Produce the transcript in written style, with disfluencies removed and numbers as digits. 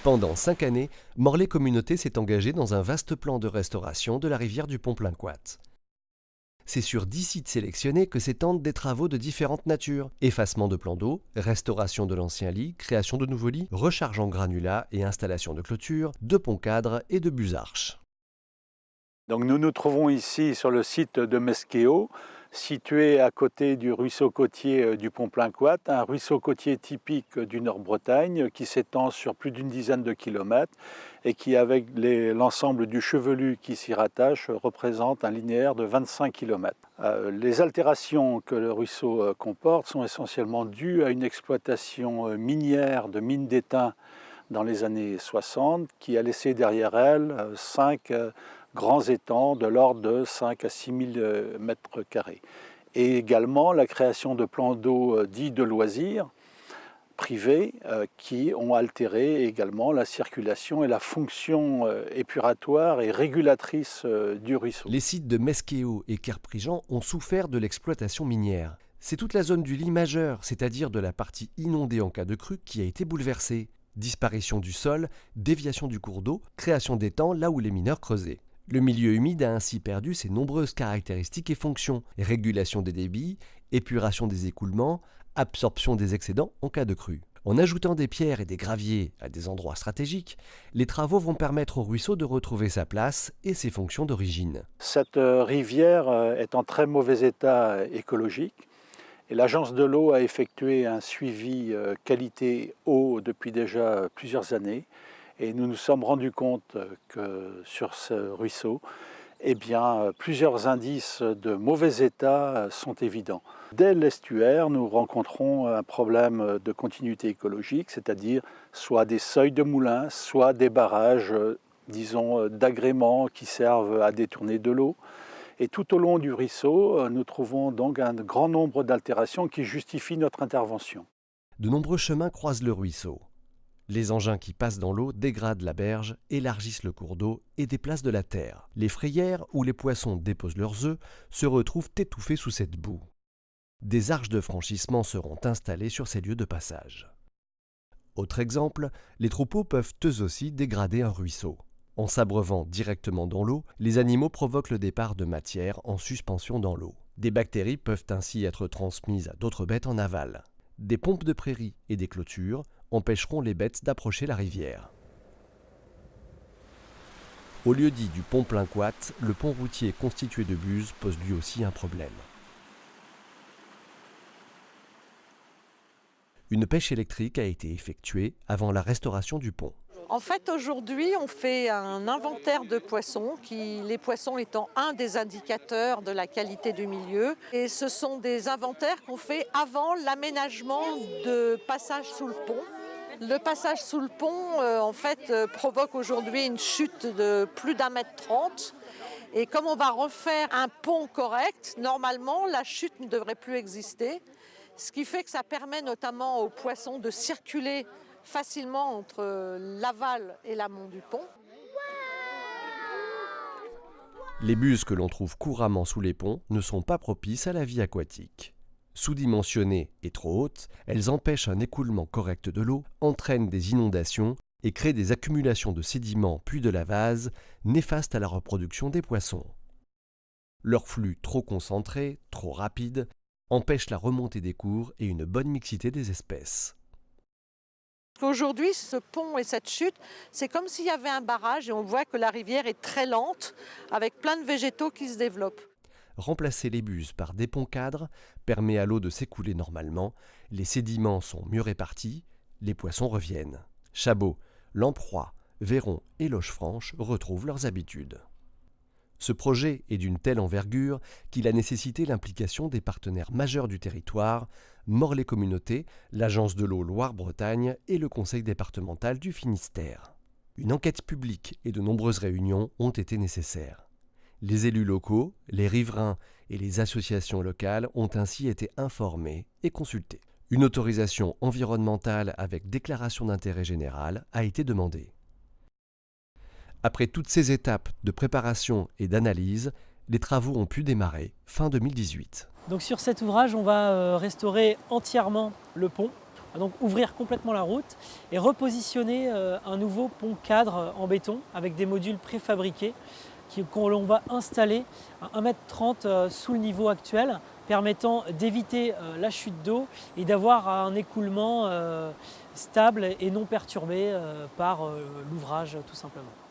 Pendant 5 années, Morlaix Communauté s'est engagé dans un vaste plan de restauration de la rivière du Pont-Plaincoat. C'est sur 10 sites sélectionnés que s'étendent des travaux de différentes natures. Effacement de plans d'eau, restauration de l'ancien lit, création de nouveaux lits, recharge en granulats et installation de clôtures, de ponts cadres et de busarches. Donc nous nous trouvons ici sur le site de Mesquéo, situé à côté du ruisseau côtier du Pont-Plaincoat, un ruisseau côtier typique du Nord-Bretagne qui s'étend sur plus d'une dizaine de kilomètres et qui, avec l'ensemble du Chevelu qui s'y rattache, représente un linéaire de 25 kilomètres. Les altérations que le ruisseau comporte sont essentiellement dues à une exploitation minière de mines d'étain dans les années 60 qui a laissé derrière elle 5 grands étangs de l'ordre de 5 à 6 000 mètres carrés. Et également la création de plans d'eau dits de loisirs privés qui ont altéré également la circulation et la fonction épuratoire et régulatrice du ruisseau. Les sites de Mesquéo et Kerprigan ont souffert de l'exploitation minière. C'est toute la zone du lit majeur, c'est-à-dire de la partie inondée en cas de crue, qui a été bouleversée. Disparition du sol, déviation du cours d'eau, création d'étangs là où les mineurs creusaient. Le milieu humide a ainsi perdu ses nombreuses caractéristiques et fonctions, régulation des débits, épuration des écoulements, absorption des excédents en cas de crue. En ajoutant des pierres et des graviers à des endroits stratégiques, les travaux vont permettre au ruisseau de retrouver sa place et ses fonctions d'origine. Cette rivière est en très mauvais état écologique et l'agence de l'eau a effectué un suivi qualité eau depuis déjà plusieurs années. Et nous nous sommes rendus compte que sur ce ruisseau, plusieurs indices de mauvais état sont évidents. Dès l'estuaire, nous rencontrons un problème de continuité écologique, c'est-à-dire soit des seuils de moulins, soit des barrages, disons, d'agréments qui servent à détourner de l'eau. Et tout au long du ruisseau, nous trouvons donc un grand nombre d'altérations qui justifient notre intervention. De nombreux chemins croisent le ruisseau. Les engins qui passent dans l'eau dégradent la berge, élargissent le cours d'eau et déplacent de la terre. Les frayères où les poissons déposent leurs œufs se retrouvent étouffés sous cette boue. Des arches de franchissement seront installées sur ces lieux de passage. Autre exemple, les troupeaux peuvent eux aussi dégrader un ruisseau. En s'abreuvant directement dans l'eau, les animaux provoquent le départ de matière en suspension dans l'eau. Des bactéries peuvent ainsi être transmises à d'autres bêtes en aval. Des pompes de prairie et des clôtures empêcheront les bêtes d'approcher la rivière. Au lieu dit du Pont-Plaincoat, le pont routier constitué de buses pose lui aussi un problème. Une pêche électrique a été effectuée avant la restauration du pont. En fait, aujourd'hui, on fait un inventaire de poissons, les poissons étant un des indicateurs de la qualité du milieu. Et ce sont des inventaires qu'on fait avant l'aménagement de passage sous le pont. Le passage sous le pont, provoque aujourd'hui une chute de plus d'1,30 m. Et comme on va refaire un pont correct, normalement, la chute ne devrait plus exister. Ce qui fait que ça permet notamment aux poissons de circuler facilement entre l'aval et l'amont du pont. Les buses que l'on trouve couramment sous les ponts ne sont pas propices à la vie aquatique. Sous-dimensionnées et trop hautes, elles empêchent un écoulement correct de l'eau, entraînent des inondations et créent des accumulations de sédiments puis de la vase, néfastes à la reproduction des poissons. Leur flux trop concentré, trop rapide, empêche la remontée des cours et une bonne mixité des espèces. Aujourd'hui, ce pont et cette chute, c'est comme s'il y avait un barrage et on voit que la rivière est très lente, avec plein de végétaux qui se développent. Remplacer les buses par des ponts cadres permet à l'eau de s'écouler normalement, les sédiments sont mieux répartis, les poissons reviennent. Chabot, lamproie, Véron et Lochefranche retrouvent leurs habitudes. Ce projet est d'une telle envergure qu'il a nécessité l'implication des partenaires majeurs du territoire, Morlaix Communauté, l'Agence de l'eau Loire-Bretagne et le Conseil départemental du Finistère. Une enquête publique et de nombreuses réunions ont été nécessaires. Les élus locaux, les riverains et les associations locales ont ainsi été informés et consultés. Une autorisation environnementale avec déclaration d'intérêt général a été demandée. Après toutes ces étapes de préparation et d'analyse, les travaux ont pu démarrer fin 2018. Donc sur cet ouvrage, on va restaurer entièrement le pont. Donc ouvrir complètement la route et repositionner un nouveau pont cadre en béton avec des modules préfabriqués qu'on va installer à 1,30 m sous le niveau actuel, permettant d'éviter la chute d'eau et d'avoir un écoulement stable et non perturbé par l'ouvrage tout simplement.